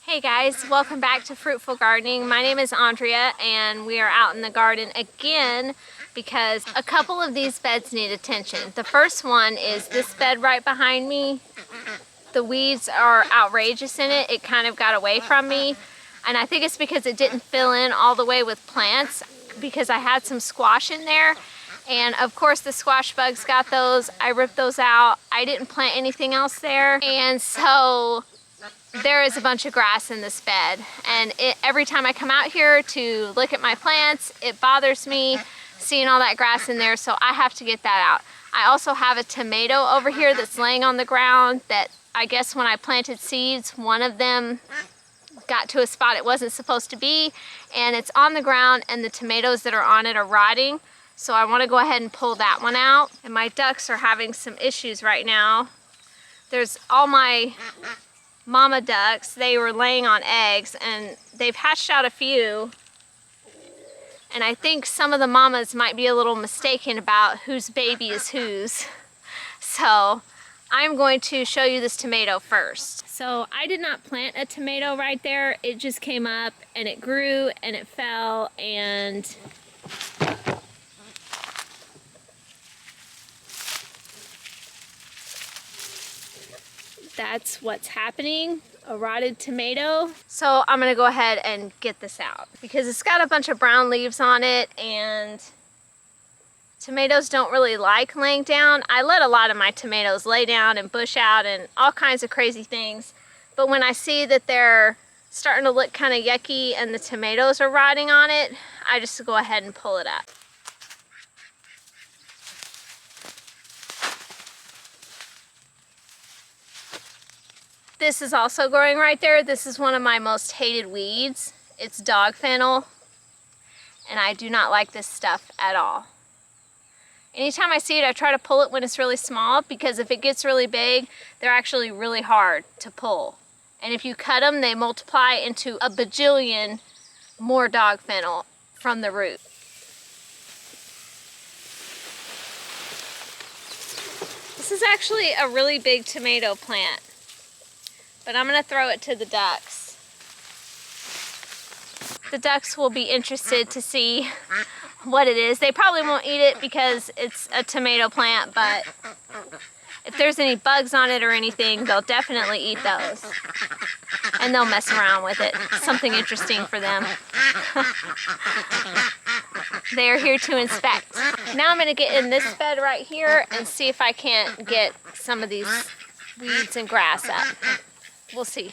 Hey guys, welcome back to Fruitful Gardening. My name is Andrea and we are out in the garden again because a couple of these beds need attention. The first one is this bed right behind me. The weeds are outrageous in it. It kind of got away from me, and I think it's because it didn't fill in all the way with plants because I had some squash in there, and of course the squash bugs got those. I ripped those out. I didn't plant anything else there, and so there is a bunch of grass in this bed, and every time I come out here to look at my plants, it bothers me seeing all that grass in there, so I have to get that out. I also have a tomato over here that's laying on the ground that I guess when I planted seeds, one of them got to a spot it wasn't supposed to be, and it's on the ground and the tomatoes that are on it are rotting, so I want to go ahead and pull that one out. And my ducks are having some issues right now. There's all my mama ducks. They were laying on eggs and they've hatched out a few, and I think some of the mamas might be a little mistaken about whose baby is whose. So I'm going to show you this tomato first. So I did not plant a tomato right there. It just came up and it grew and it fell, and that's what's happening, a rotted tomato. So I'm gonna go ahead and get this out because it's got a bunch of brown leaves on it, and tomatoes don't really like laying down. I let a lot of my tomatoes lay down and bush out and all kinds of crazy things, but when I see that they're starting to look kind of yucky and the tomatoes are rotting on it, I just go ahead and pull it up. This is also growing right there. This is one of my most hated weeds. It's dog fennel, and I do not like this stuff at all. Anytime I see it, I try to pull it when it's really small, because if it gets really big, they're actually really hard to pull. And if you cut them, they multiply into a bajillion more dog fennel from the root. This is actually a really big tomato plant, but I'm gonna throw it to the ducks. The ducks will be interested to see what it is. They probably won't eat it because it's a tomato plant, but if there's any bugs on it or anything, they'll definitely eat those. And they'll mess around with it. Something interesting for them. They are here to inspect. Now I'm gonna get in this bed right here and see if I can't get some of these weeds and grass up. We'll see.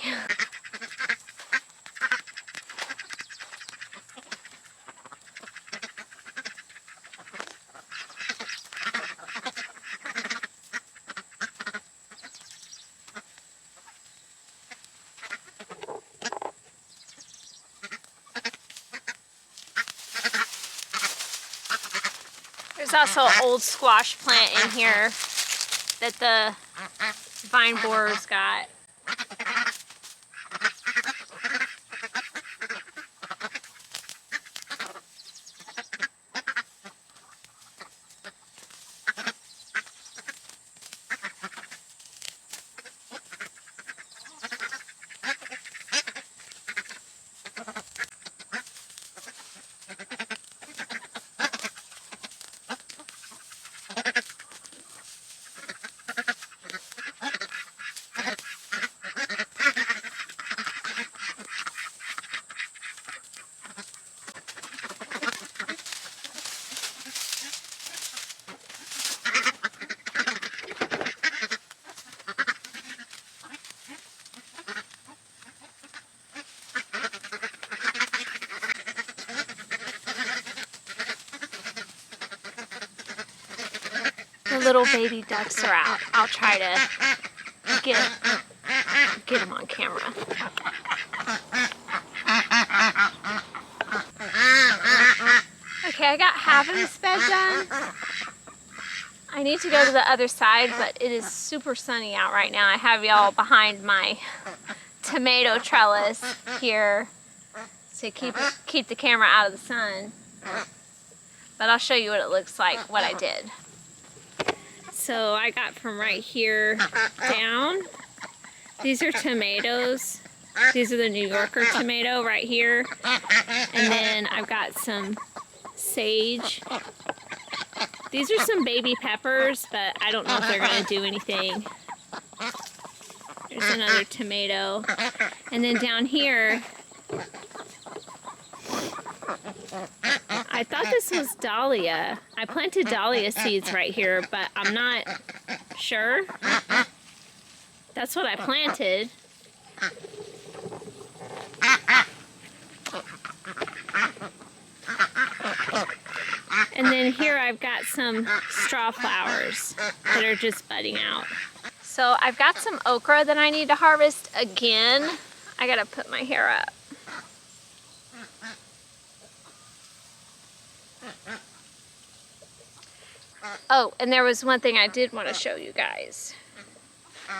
There's also an old squash plant in here that the vine borers got. The little baby ducks are out. I'll try to get them on camera. Okay, I got half of this bed done. I need to go to the other side, but it is super sunny out right now. I have y'all behind my tomato trellis here to keep the camera out of the sun. But I'll show you what it looks like, what I did. So I got from right here down. These are tomatoes. These are the New Yorker tomato right here. And then I've got some sage. These are some baby peppers, but I don't know if they're going to do anything. There's another tomato. And then down here, I thought this was dahlia. I planted dahlia seeds right here, but I'm not sure. That's what I planted. And then here I've got some straw flowers that are just budding out. So I've got some okra that I need to harvest again. I gotta put my hair up. Oh, and there was one thing I did want to show you guys,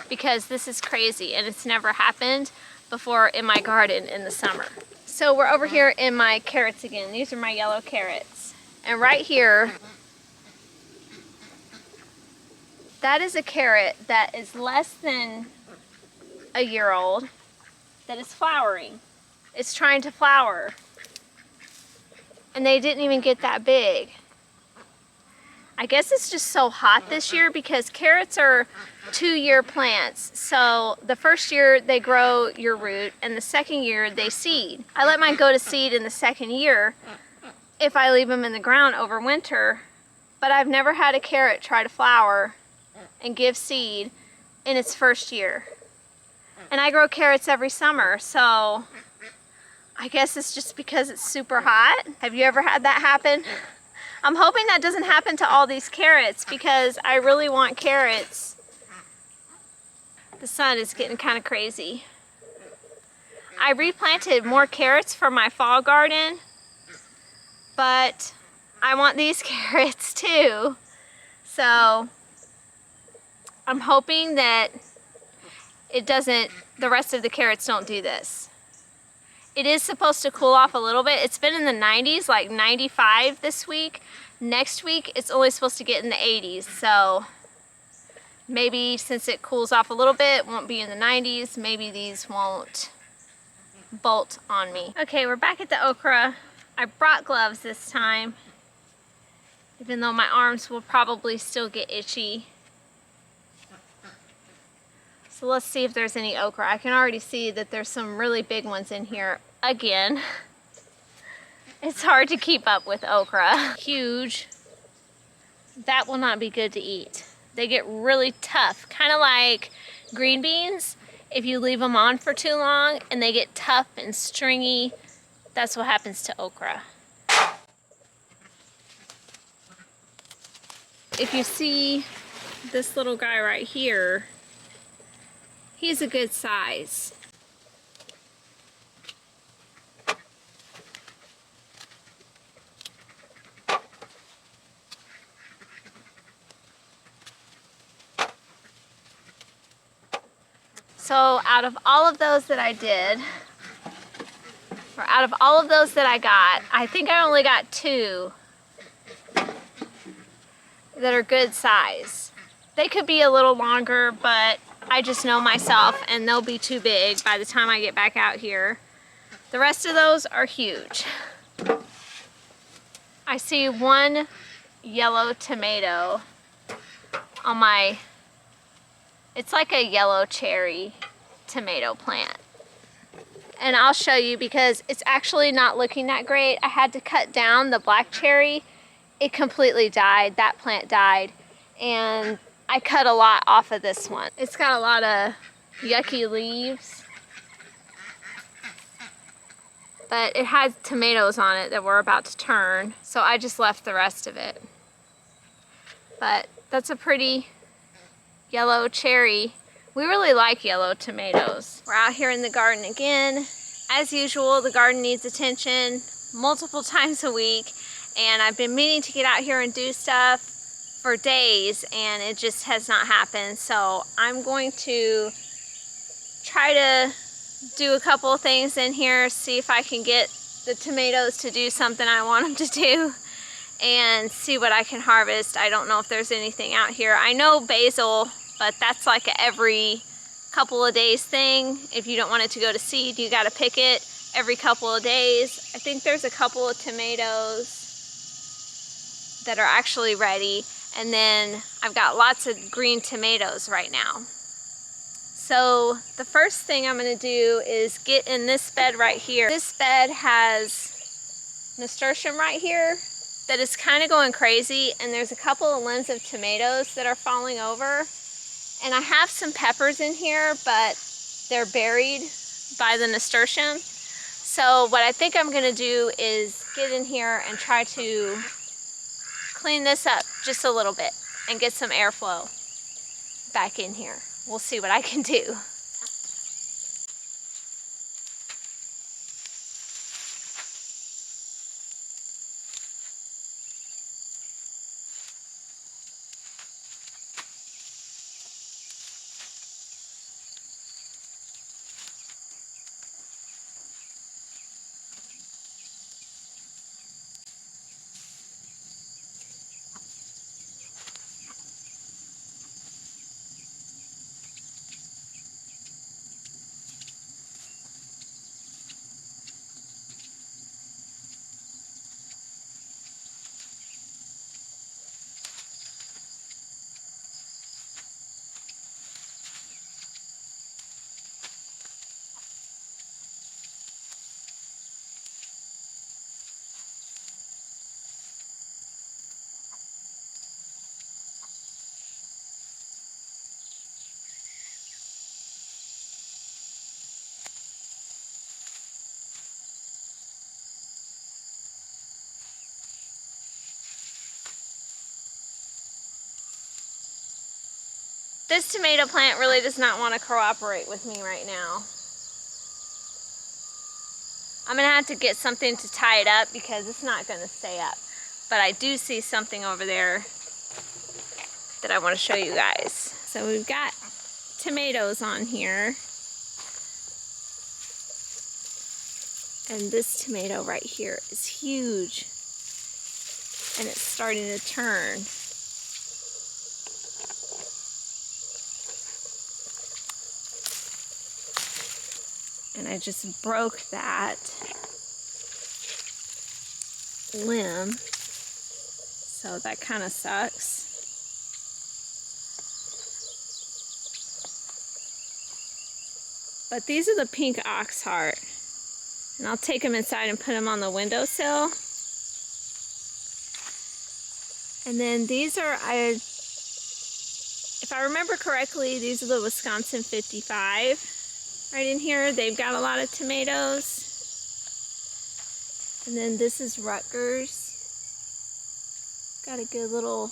because this is crazy and it's never happened before in my garden in the summer. So we're over here in my carrots again. These are my yellow carrots. And right here, that is a carrot that is less than a year old that is flowering. It's trying to flower. And they didn't even get that big. I guess it's just so hot this year because carrots are 2-year plants. So the first year they grow your root and the second year they seed. I let mine go to seed in the second year if I leave them in the ground over winter. But I've never had a carrot try to flower and give seed in its first year. And I grow carrots every summer, so I guess it's just because it's super hot. Have you ever had that happen? I'm hoping that doesn't happen to all these carrots because I really want carrots. The sun is getting kind of crazy. I replanted more carrots for my fall garden, but I want these carrots too. So I'm hoping that the rest of the carrots don't do this. It is supposed to cool off a little bit. It's been in the 90s, like 95 this week. Next week, it's only supposed to get in the 80s. So maybe since it cools off a little bit, it won't be in the 90s. Maybe these won't bolt on me. Okay, we're back at the okra. I brought gloves this time, even though my arms will probably still get itchy. So let's see if there's any okra. I can already see that there's some really big ones in here again. It's hard to keep up with okra. Huge. That will not be good to eat. They get really tough, kind of like green beans. If you leave them on for too long and they get tough and stringy, that's what happens to okra. If you see this little guy right here, he's a good size. So out of all of those that I did, or out of all of those that I got, I think I only got 2 that are good size. They could be a little longer, but I just know myself and they'll be too big by the time I get back out here. The rest of those are huge. I see 1 yellow tomato on my, it's like a yellow cherry tomato plant. And I'll show you because it's actually not looking that great. I had to cut down the black cherry. It completely died. That plant died. And I cut a lot off of this one. It's got a lot of yucky leaves. But it had tomatoes on it that were about to turn. So I just left the rest of it. But that's a pretty yellow cherry. We really like yellow tomatoes. We're out here in the garden again. As usual, the garden needs attention multiple times a week. And I've been meaning to get out here and do stuff for days and it just has not happened. So I'm going to try to do a couple of things in here, see if I can get the tomatoes to do something I want them to do and see what I can harvest. I don't know if there's anything out here. I know basil, but that's like every couple of days thing. If you don't want it to go to seed, you got to pick it every couple of days. I think there's a couple of tomatoes that are actually ready, and then I've got lots of green tomatoes right now. So the first thing I'm going to do is get in this bed right here. This bed has nasturtium right here that is kind of going crazy, and there's a couple of limbs of tomatoes that are falling over. And I have some peppers in here, but they're buried by the nasturtium. So what I think I'm going to do is get in here and try to clean this up just a little bit and get some airflow back in here. We'll see what I can do. This tomato plant really does not want to cooperate with me right now. I'm going to have to get something to tie it up because it's not going to stay up. But I do see something over there that I want to show you guys. So we've got tomatoes on here. And this tomato right here is huge. And it's starting to turn. And I just broke that limb, so that kind of sucks. But these are the pink ox heart, and I'll take them inside and put them on the windowsill. And then these are, if I remember correctly, these are the Wisconsin 55. Right in here, they've got a lot of tomatoes. And then this is Rutgers. Got a good little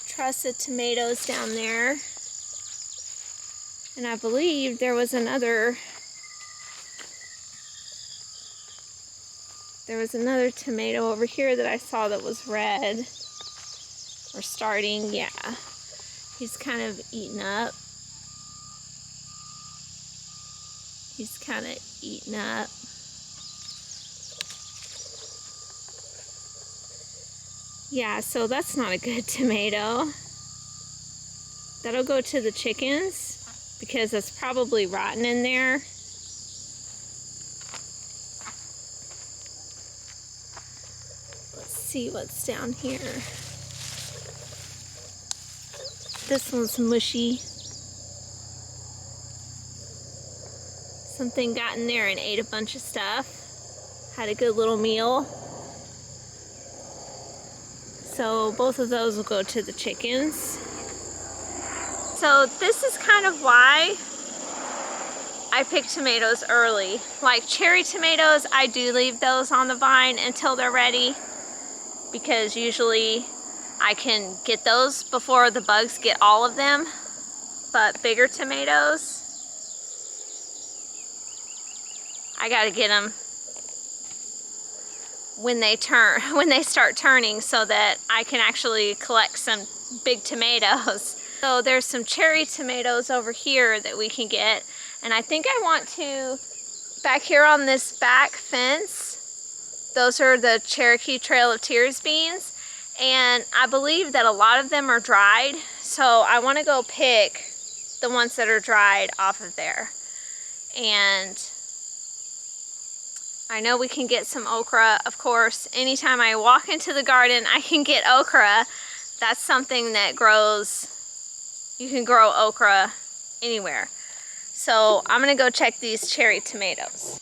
truss of tomatoes down there. And I believe there was another tomato over here that I saw that was red. Or starting, yeah. He's kind of eaten up. He's kind of eaten up. Yeah, so that's not a good tomato. That'll go to the chickens because that's probably rotten in there. Let's see what's down here. This one's mushy. Something got in there and ate a bunch of stuff. Had a good little meal. So both of those will go to the chickens. So this is kind of why I pick tomatoes early. Like cherry tomatoes, I do leave those on the vine until they're ready, because usually I can get those before the bugs get all of them. But bigger tomatoes, I gotta get them when they start turning, so that I can actually collect some big tomatoes. So there's some cherry tomatoes over here that we can get, and I think I want to, back here on this back fence, those are the Cherokee Trail of Tears beans, and I believe that a lot of them are dried, so I want to go pick the ones that are dried off of there. And I know we can get some okra, of course. Anytime I walk into the garden, I can get okra. That's something that grows, you can grow okra anywhere. So I'm gonna go check these cherry tomatoes.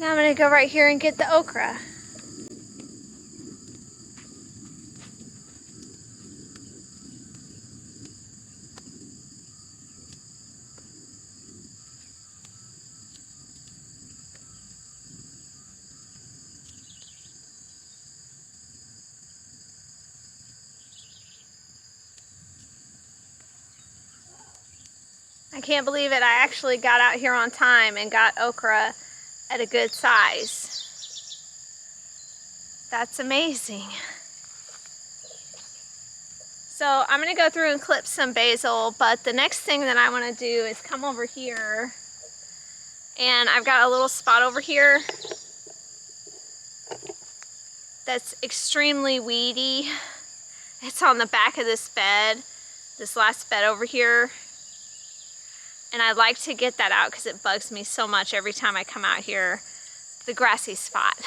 Now I'm gonna go right here and get the okra. I can't believe it, I actually got out here on time and got okra at a good size. That's amazing. So I'm gonna go through and clip some basil, but the next thing that I wanna do is come over here, and I've got a little spot over here that's extremely weedy. It's on the back of this bed, this last bed over here. And I'd like to get that out because it bugs me so much every time I come out here, the grassy spot.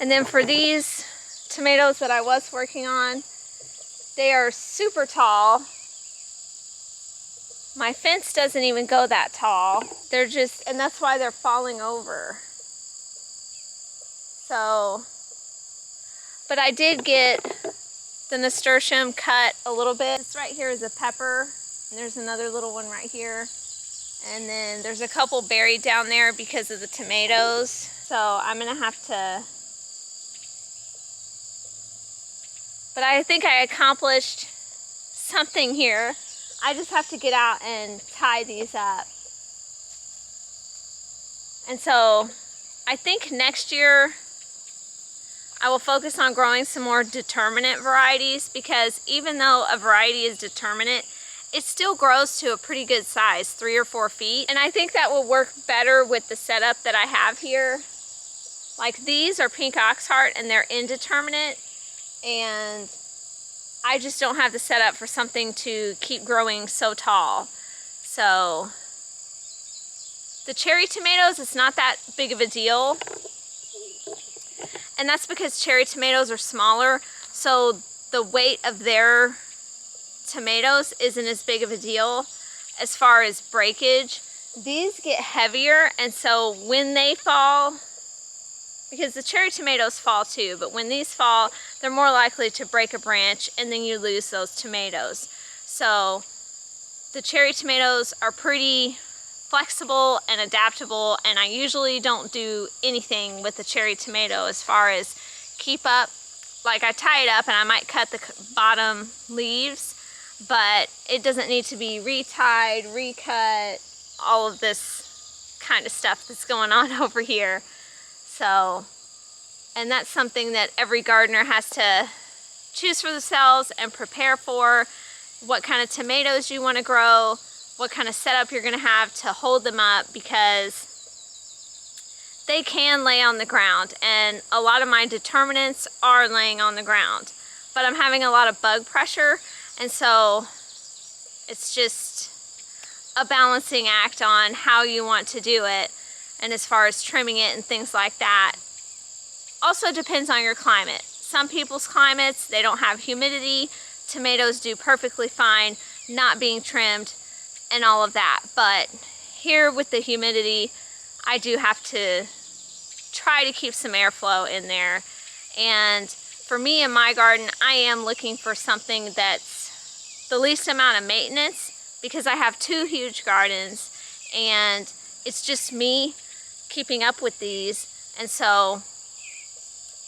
And then for these tomatoes that I was working on, they are super tall. My fence doesn't even go that tall. They're just, and that's why they're falling over. So, but I did get the nasturtium cut a little bit. This right here is a pepper. And there's another little one right here. And then there's a couple buried down there because of the tomatoes. So I'm gonna have to, but I think I accomplished something here. I just have to get out and tie these up. And so I think next year I will focus on growing some more determinate varieties, because even though a variety is determinate, it still grows to a pretty good size, 3 or 4 feet. And I think that will work better with the setup that I have here. Like these are pink oxheart and they're indeterminate, and I just don't have the setup for something to keep growing so tall. So the cherry tomatoes, it's not that big of a deal. And that's because cherry tomatoes are smaller, so the weight of their tomatoes isn't as big of a deal as far as breakage. These get heavier, and so when they fall, because the cherry tomatoes fall too, but when these fall, they're more likely to break a branch and then you lose those tomatoes. So the cherry tomatoes are pretty flexible and adaptable, and I usually don't do anything with the cherry tomato as far as keep up. Like I tie it up and I might cut the bottom leaves, but it doesn't need to be retied, recut, all of this kind of stuff that's going on over here. So, and that's something that every gardener has to choose for themselves and prepare for. What kind of tomatoes you want to grow, what kind of setup you're going to have to hold them up, because they can lay on the ground, and a lot of my determinants are laying on the ground, but I'm having a lot of bug pressure, and so it's just a balancing act on how you want to do it. And as far as trimming it and things like that, also depends on your climate. Some people's climates, they don't have humidity. Tomatoes do perfectly fine not being trimmed and all of that. But here with the humidity, I do have to try to keep some airflow in there. And for me in my garden, I am looking for something that's the least amount of maintenance, because I have 2 huge gardens and it's just me keeping up with these. And so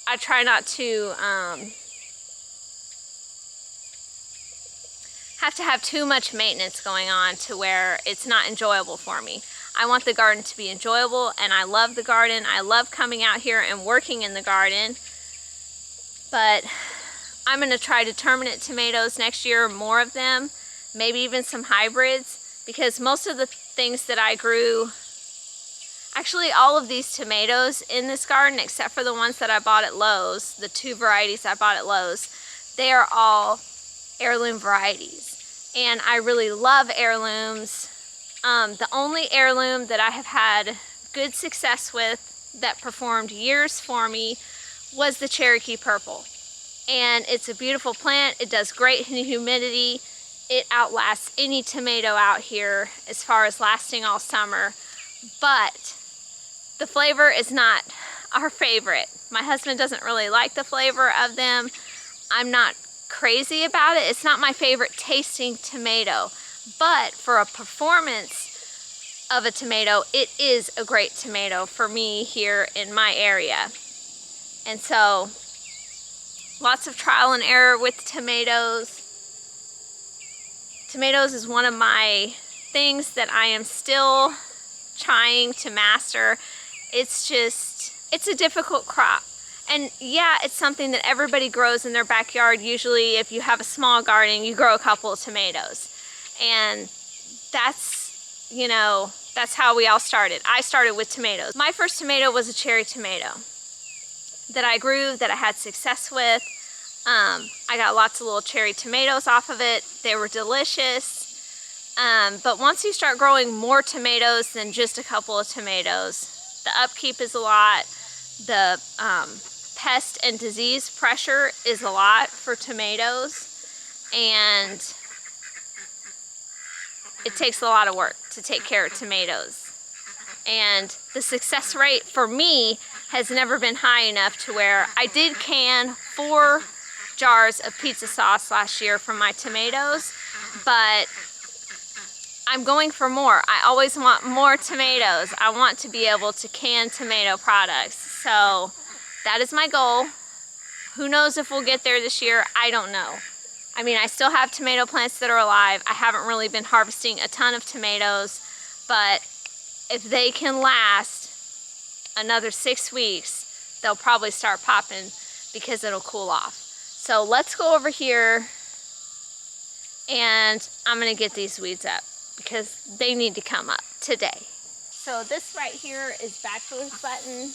I try not to have to have too much maintenance going on to where it's not enjoyable for me. I want the garden to be enjoyable, and I love the garden. I love coming out here and working in the garden. But I'm going to try determinate tomatoes next year, more of them, maybe even some hybrids, because most of the things that I grew, actually all of these tomatoes in this garden, except for the ones that I bought at Lowe's, the 2 varieties I bought at Lowe's, they are all heirloom varieties. And I really love heirlooms. The only heirloom that I have had good success with that performed years for me was the Cherokee Purple. And it's a beautiful plant. It does great in humidity. It outlasts any tomato out here as far as lasting all summer. But the flavor is not our favorite. My husband doesn't really like the flavor of them. I'm not crazy about it. It's not my favorite tasting tomato. But for a performance of a tomato, it is a great tomato for me here in my area. And so, lots of trial and error with tomatoes. Tomatoes is one of my things that I am still trying to master. It's a difficult crop. And yeah, it's something that everybody grows in their backyard. Usually, if you have a small garden, you grow a couple of tomatoes. And that's, you know, that's how we all started. I started with tomatoes. My first tomato was a cherry tomato that I grew, that I had success with. I got lots of little cherry tomatoes off of it. They were delicious. But once you start growing more tomatoes than just a couple of tomatoes, the upkeep is a lot. The pest and disease pressure is a lot for tomatoes. And it takes a lot of work to take care of tomatoes. And the success rate for me has never been high enough to where I did can 4 jars of pizza sauce last year from my tomatoes, but I'm going for more. I always want more tomatoes. I want to be able to can tomato products. So that is my goal. Who knows if we'll get there this year? I don't know. I mean, I still have tomato plants that are alive. I haven't really been harvesting a ton of tomatoes, but if they can last another 6 weeks, they'll probably start popping because it'll cool off. So let's go over here and I'm gonna get these weeds up because they need to come up today. So this right here is bachelor's button.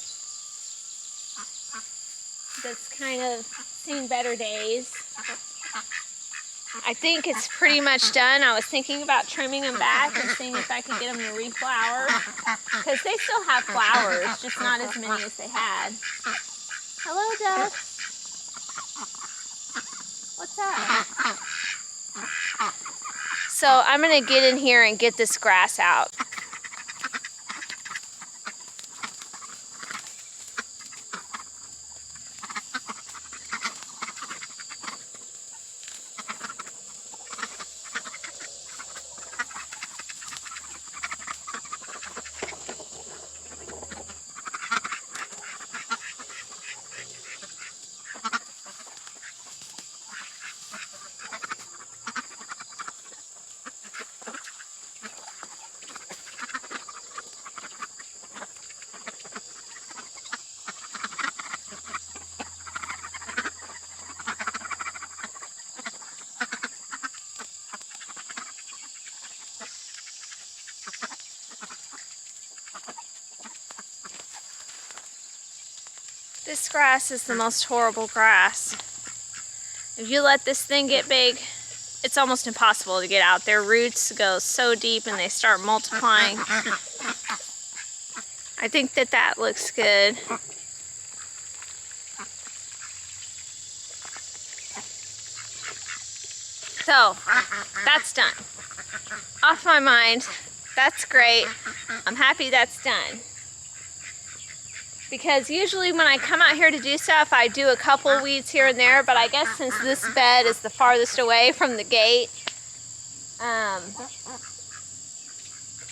That's kind of seen better days. I think it's pretty much done. I was thinking about trimming them back and seeing if I could get them to reflower, because they still have flowers, just not as many as they had. Hello, ducks. What's up? So I'm gonna get in here and get this grass out. This grass is the most horrible grass. If you let this thing get big, it's almost impossible to get out. Their roots go so deep and they start multiplying. I think that that looks good. So, that's done. Off my mind. That's great. I'm happy that's done. Because usually when I come out here to do stuff, I do a couple weeds here and there, but I guess since this bed is the farthest away from the gate,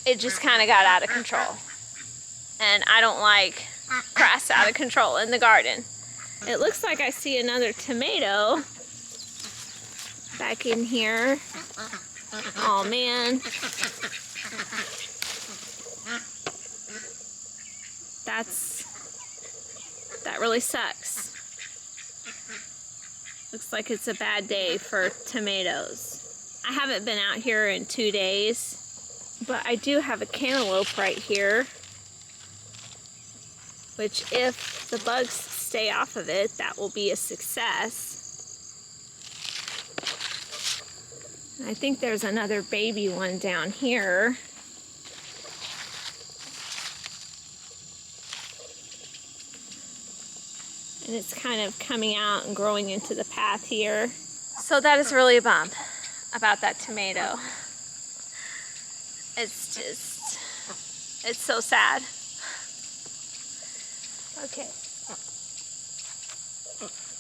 it just kind of got out of control. And I don't like grass out of control in the garden. It looks like I see another tomato back in here. Oh man. That really sucks. Looks like it's a bad day for tomatoes. I haven't been out here in 2 days, but I do have a cantaloupe right here, which if the bugs stay off of it, that will be a success. I think there's another baby one down here. And it's kind of coming out and growing into the path here. So that is really a bump about that tomato. It's so sad. Okay.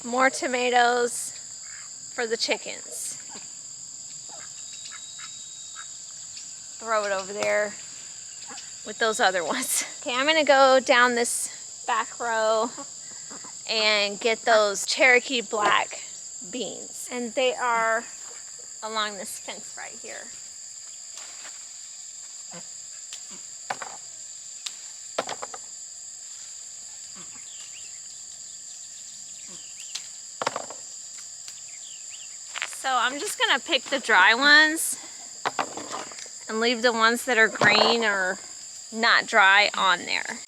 More tomatoes for the chickens. Throw it over there with those other ones. Okay, I'm gonna go down this back row and get those Cherokee black beans. And they are along this fence right here. So I'm just gonna pick the dry ones and leave the ones that are green or not dry on there.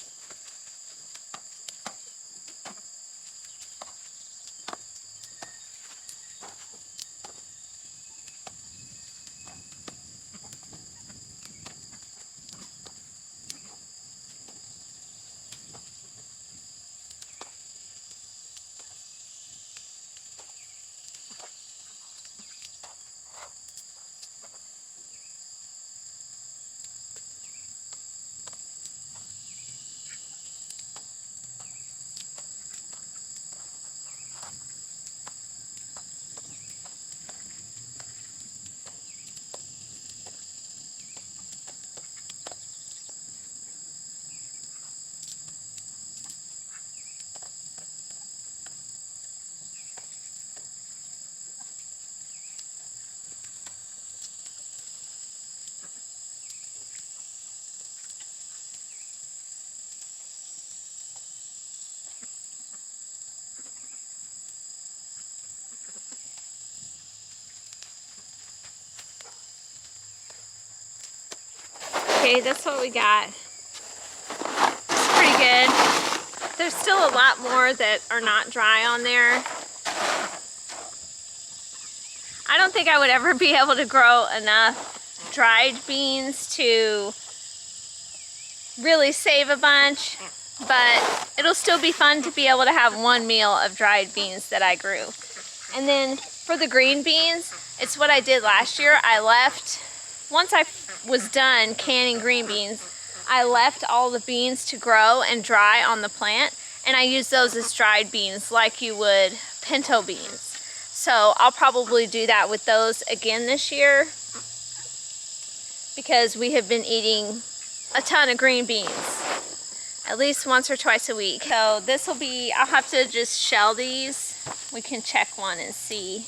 Okay, that's what we got. It's pretty good. There's still a lot more that are not dry on there. I don't think I would ever be able to grow enough dried beans to really save a bunch, but it'll still be fun to be able to have one meal of dried beans that I grew. And then for the green beans, it's what I did last year. Once I was done canning green beans, I left all the beans to grow and dry on the plant, and I used those as dried beans like you would pinto beans. So I'll probably do that with those again this year because we have been eating a ton of green beans, at least once or twice a week. So this will be, I'll have to just shell these. We can check one and see.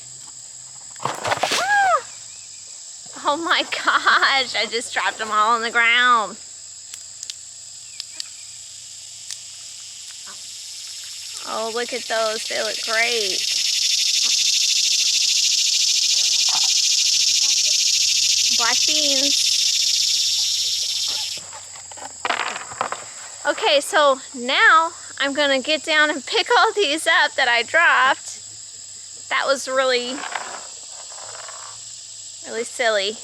Oh my gosh, I just dropped them all on the ground. Oh, look at those, they look great. Black beans. Okay, so now I'm gonna get down and pick all these up that I dropped. That was really silly.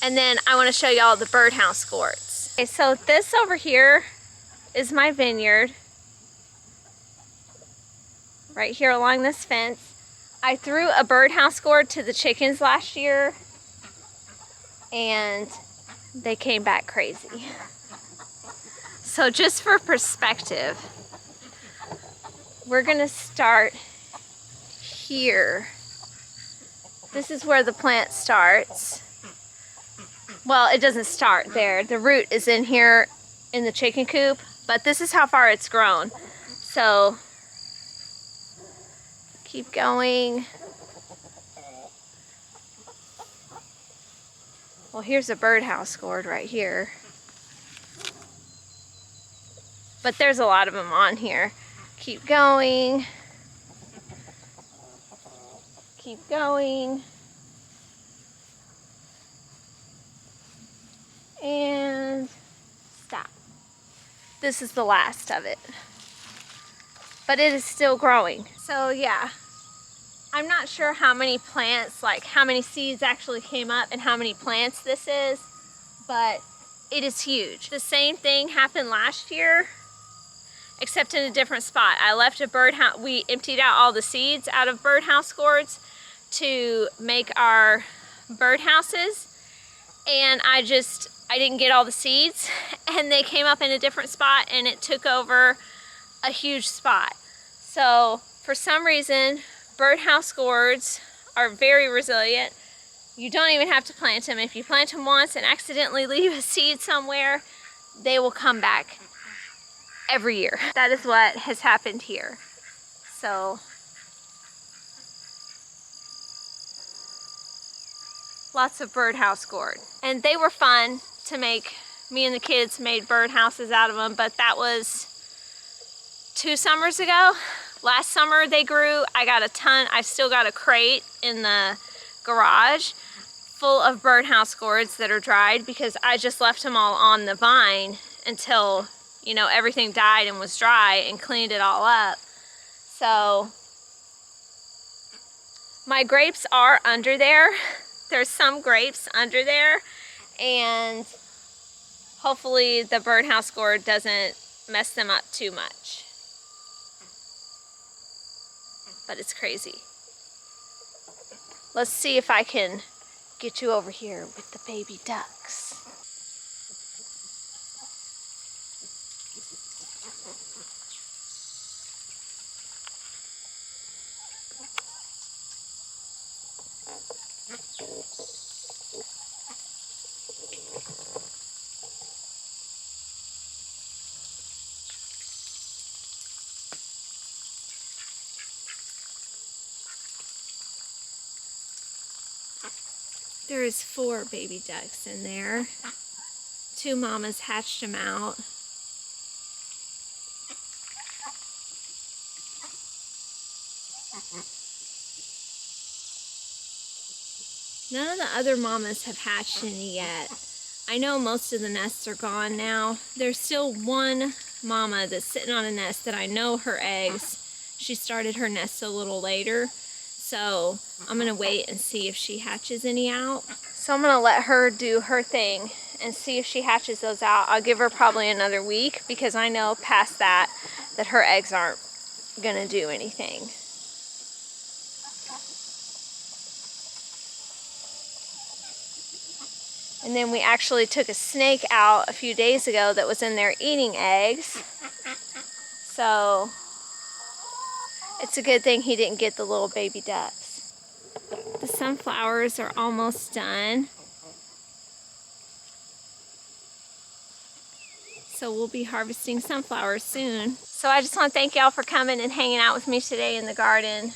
And then I want to show y'all the Birdhouse Gourds. Okay, so this over here is my vineyard. Right here along this fence. I threw a Birdhouse Gourd to the chickens last year and they came back crazy. So just for perspective, we're gonna start here. This is where the plant starts. Well, it doesn't start there. The root is in here in the chicken coop, but this is how far it's grown. So Keep going. Well, here's a birdhouse gourd right here. But there's a lot of them on here. Keep going. Keep going. And stop. This is the last of it. But it is still growing. So yeah, I'm not sure how many plants, like how many seeds actually came up and how many plants this is, but it is huge. The same thing happened last year, except in a different spot. I left a birdhouse, we emptied out all the seeds out of birdhouse gourds to make our birdhouses, and I didn't get all the seeds, and they came up in a different spot and it took over a huge spot. So for some reason, birdhouse gourds are very resilient. You don't even have to plant them. If you plant them once and accidentally leave a seed somewhere, they will come back every year. That is what has happened here. So lots of birdhouse gourd. And they were fun to make. Me and the kids made birdhouses out of them, but that was 2 summers ago. Last summer they grew. I got a ton. I've still got a crate in the garage full of birdhouse gourds that are dried because I just left them all on the vine until, you know, everything died and was dry, and cleaned it all up. So my grapes are under there. There's some grapes under there, and hopefully the birdhouse gourd doesn't mess them up too much. But it's crazy. Let's see if I can get you over here with the baby ducks. There's 4 baby ducks in there. 2 mamas hatched them out. None of the other mamas have hatched any yet. I know most of the nests are gone now. There's still one mama that's sitting on a nest that I know her eggs. She started her nest a little later. So I'm gonna wait and see if she hatches any out. So I'm gonna let her do her thing and see if she hatches those out. I'll give her probably another week because I know past that her eggs aren't gonna do anything. And then we actually took a snake out a few days ago that was in there eating eggs. So it's a good thing he didn't get the little baby ducks. The sunflowers are almost done. So we'll be harvesting sunflowers soon. So I just want to thank y'all for coming and hanging out with me today in the garden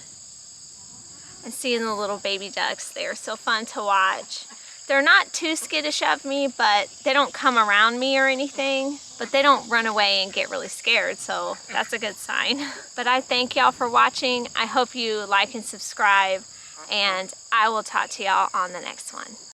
and seeing the little baby ducks. They are so fun to watch. They're not too skittish of me, but they don't come around me or anything. But they don't run away and get really scared, so that's a good sign. But I thank y'all for watching. I hope you like and subscribe, and I will talk to y'all on the next one.